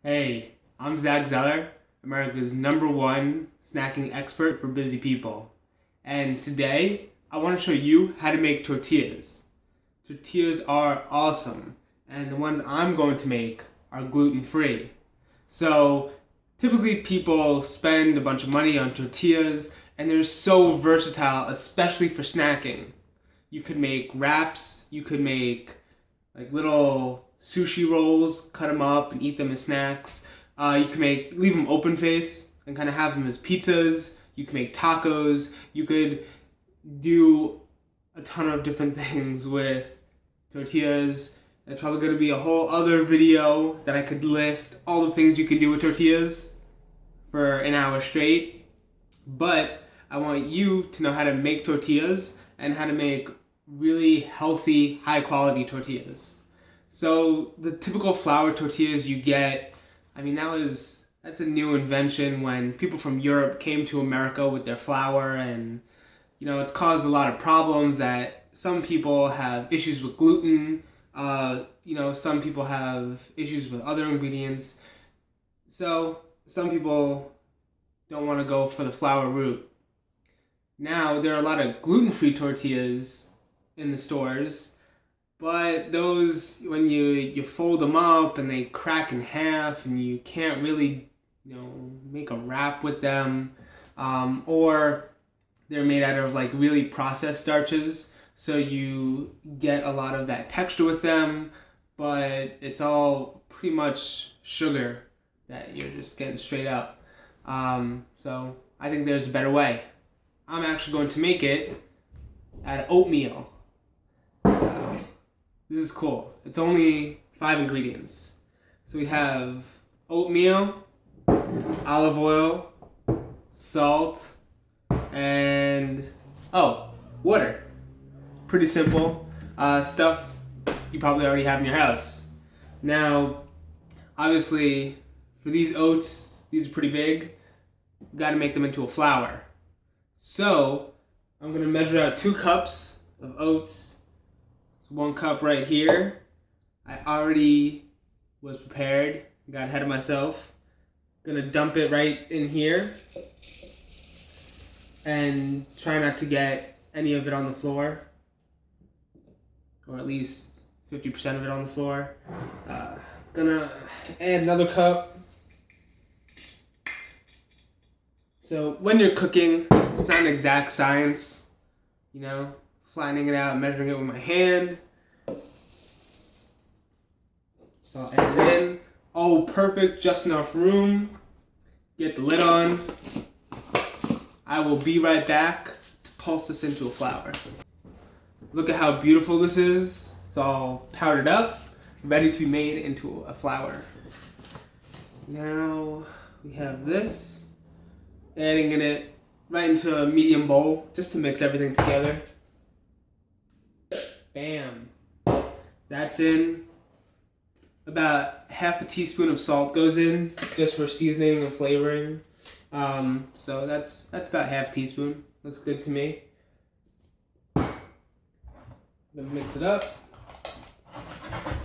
Hey, I'm Zach Zeller, America's #1 snacking expert for busy people. And today, I want to show you how to make tortillas. Tortillas are awesome, and the ones I'm going to make are gluten-free. So, typically people spend a bunch of money on tortillas, and they're so versatile, especially for snacking. You could make wraps, you could make like little sushi rolls, cut them up and eat them as snacks. You can leave them open face and kind of have them as pizzas. You can make tacos. You could do a ton of different things with tortillas. There's probably going to be a whole other video that I could list all the things you can do with tortillas for an hour straight. But I want you to know how to make tortillas and how to make really healthy, high quality tortillas. So the typical flour tortillas you get, that's a new invention when people from Europe came to America with their flour, and it's caused a lot of problems. That some people have issues with gluten, some people have issues with other ingredients. So some people don't want to go for the flour route. Now there are a lot of gluten-free tortillas in the stores, but those, when you fold them up and they crack in half and you can't really make a wrap with them, or they're made out of like really processed starches, so you get a lot of that texture with them, but it's all pretty much sugar that you're just getting straight up. So I think there's a better way. I'm actually going to make it out of oatmeal. So this is cool. It's only 5 ingredients. So we have oatmeal, olive oil, salt, and water. Pretty simple stuff you probably already have in your house. Now, obviously, for these oats, these are pretty big. You got to make them into a flour. So I'm going to measure out 2 cups of oats. So 1 cup right here. I already was prepared. Got ahead of myself. Gonna dump it right in here. And try not to get any of it on the floor. Or at least 50% of it on the floor. Gonna add another cup. So when you're cooking, it's not an exact science, flattening it out, measuring it with my hand. So I'll add it in. Oh, perfect, just enough room. Get the lid on. I will be right back to pulse this into a flour. Look at how beautiful this is. It's all powdered up, ready to be made into a flour. Now we have this. Adding it right into a medium bowl just to mix everything together. Bam. That's in. About half a teaspoon of salt goes in just for seasoning and flavoring. So that's about half a teaspoon. Looks good to me. Then mix it up.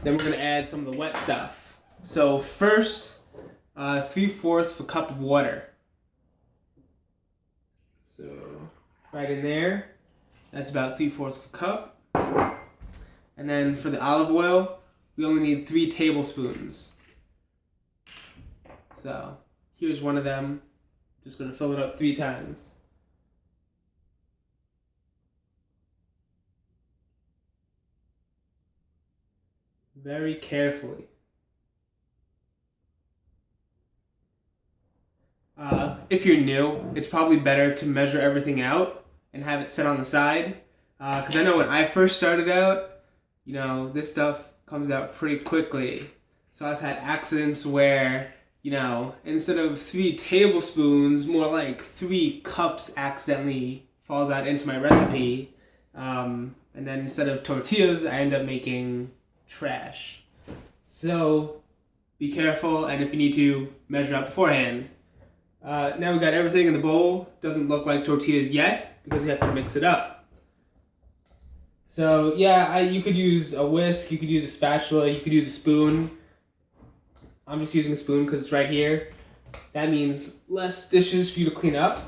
Then we're gonna add some of the wet stuff. So first, 3/4 of a cup of water. So right in there, that's about 3/4 of a cup. And then for the olive oil, we only need 3 tablespoons. So here's one of them. Just gonna fill it up 3 times. Very carefully. If you're new, it's probably better to measure everything out and have it set on the side. Because I know when I first started out, this stuff comes out pretty quickly. So I've had accidents where, instead of 3 tablespoons, more like 3 cups accidentally falls out into my recipe. And then instead of tortillas, I end up making trash. So be careful, and if you need to, measure out beforehand. Now we got everything in the bowl. Doesn't look like tortillas yet because we have to mix it up. So yeah, you could use a whisk, you could use a spatula, you could use a spoon. I'm just using a spoon because it's right here. That means less dishes for you to clean up.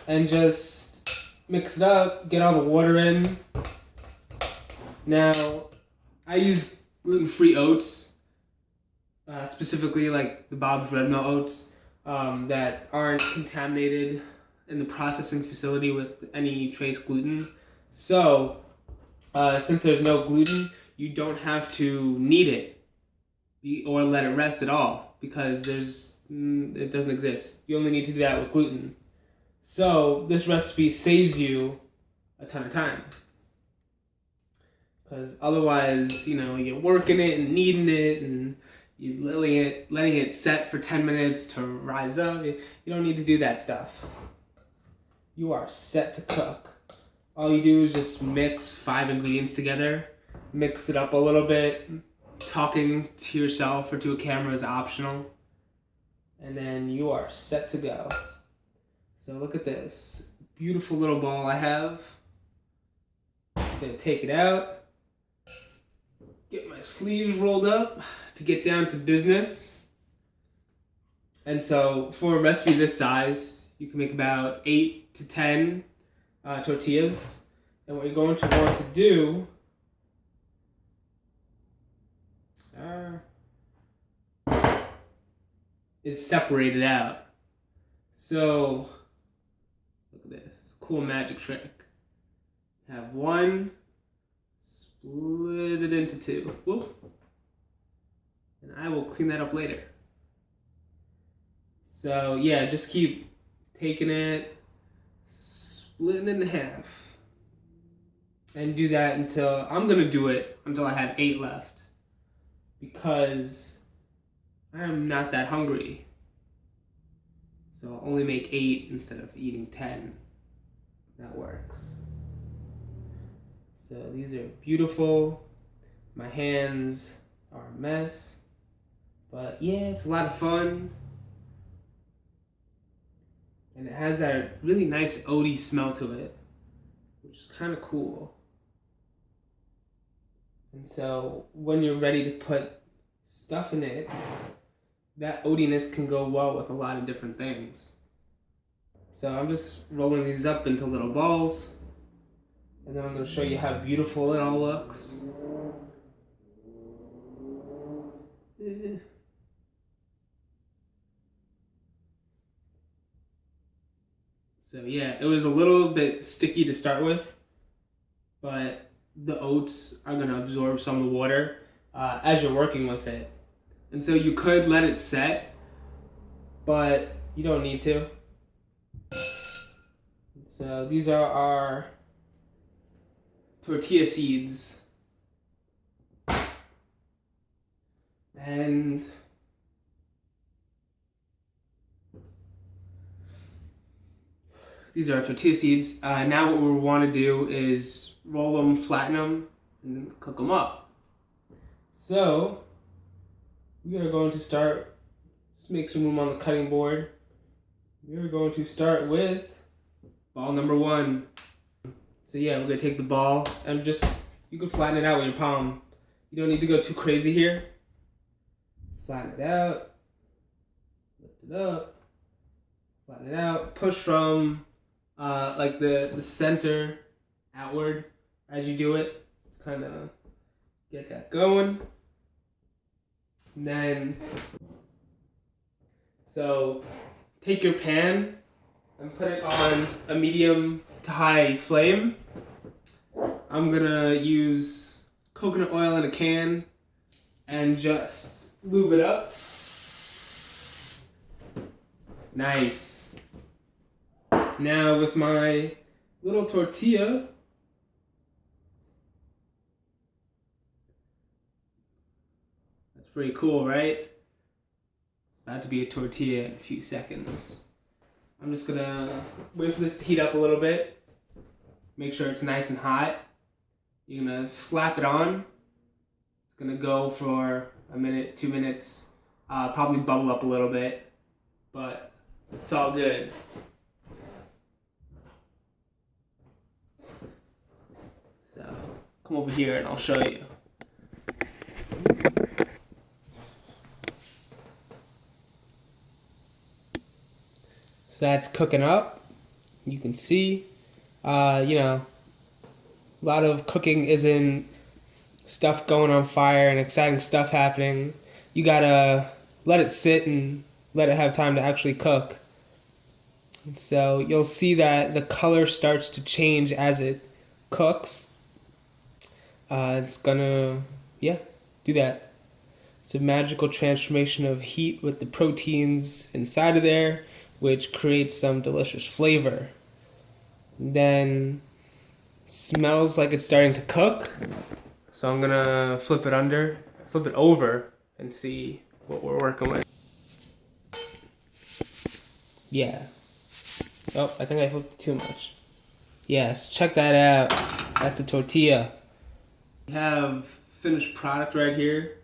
And just mix it up, get all the water in. Now, I use gluten-free oats, specifically like the Bob's Red Mill oats, that aren't contaminated in the processing facility with any trace gluten. So, since there's no gluten, you don't have to knead it or let it rest at all because it doesn't exist. You only need to do that with gluten. So this recipe saves you a ton of time. Because otherwise, you're working it and kneading it and you letting it set for 10 minutes to rise up. You don't need to do that stuff. You are set to cook. All you do is just mix 5 ingredients together, mix it up a little bit. Talking to yourself or to a camera is optional. And then you are set to go. So look at this beautiful little ball I have. I'm gonna take it out, get my sleeves rolled up to get down to business. And so for a recipe this size, you can make about 8 to 10 tortillas. And what you're going to want to do is separate it out. So look at this cool magic trick. Have one, split it into 2. Whoop. And I will clean that up later. So yeah, just keep taking it, splitting it in half. And do that until, I'm gonna do it until I have 8 left. Because I'm not that hungry. So I'll only make 8 instead of eating 10. That works. So these are beautiful. My hands are a mess. But yeah, it's a lot of fun. And it has that really nice oaty smell to it, which is kind of cool. And so when you're ready to put stuff in it, that oatiness can go well with a lot of different things. So I'm just rolling these up into little balls, and then I'm going to show you how beautiful it all looks. So yeah, it was a little bit sticky to start with, but the oats are going to absorb some of the water as you're working with it. And so you could let it set, but you don't need to. So these are our tortilla seeds. And these are our tortilla seeds. Now what we want to do is roll them, flatten them, and cook them up. So we are going to start, just make some room on the cutting board. We are going to start with ball number 1. So yeah, we're going to take the ball and you can flatten it out with your palm. You don't need to go too crazy here. Flatten it out, lift it up, flatten it out, push from like the center outward as you do it. Kind of get that going. And then, so take your pan and put it on a medium to high flame. I'm gonna use coconut oil in a can and just lube it up. Nice. Now with my little tortilla, that's pretty cool, right? It's about to be a tortilla in a few seconds. I'm just gonna wait for this to heat up a little bit. Make sure it's nice and hot. You're gonna slap it on. It's gonna go for a minute, 2 minutes. Probably bubble up a little bit, but it's all good. So come over here and I'll show you. So that's cooking up. You can see, a lot of cooking isn't stuff going on fire and exciting stuff happening. You gotta let it sit and let it have time to actually cook. So you'll see that the color starts to change as it cooks. It's gonna, do that. It's a magical transformation of heat with the proteins inside of there, which creates some delicious flavor. Then smells like it's starting to cook. So I'm gonna flip it over, and see what we're working with. Yeah. Oh, I think I flipped too much. Yes, check that out. That's the tortilla. We have finished product right here,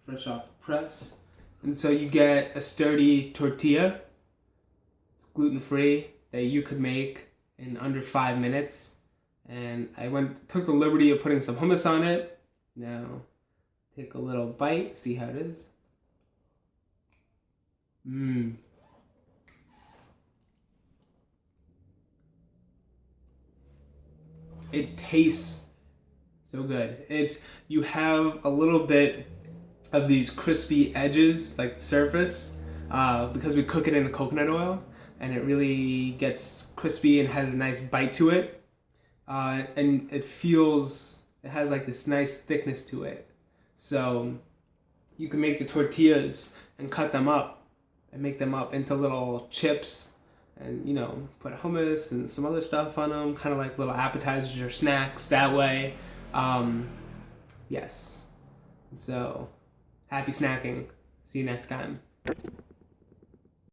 fresh off the press. And so you get a sturdy tortilla. It's gluten free that you could make in under 5 minutes. And I took the liberty of putting some hummus on it. Now, take a little bite, see how it is. It tastes so good. You have a little bit of these crispy edges, like the surface, because we cook it in the coconut oil, and it really gets crispy and has a nice bite to it. And it has like this nice thickness to it. So you can make the tortillas and cut them up and make them up into little chips, and put hummus and some other stuff on them, kind of like little appetizers or snacks that way. Yes. So happy snacking. See you next time.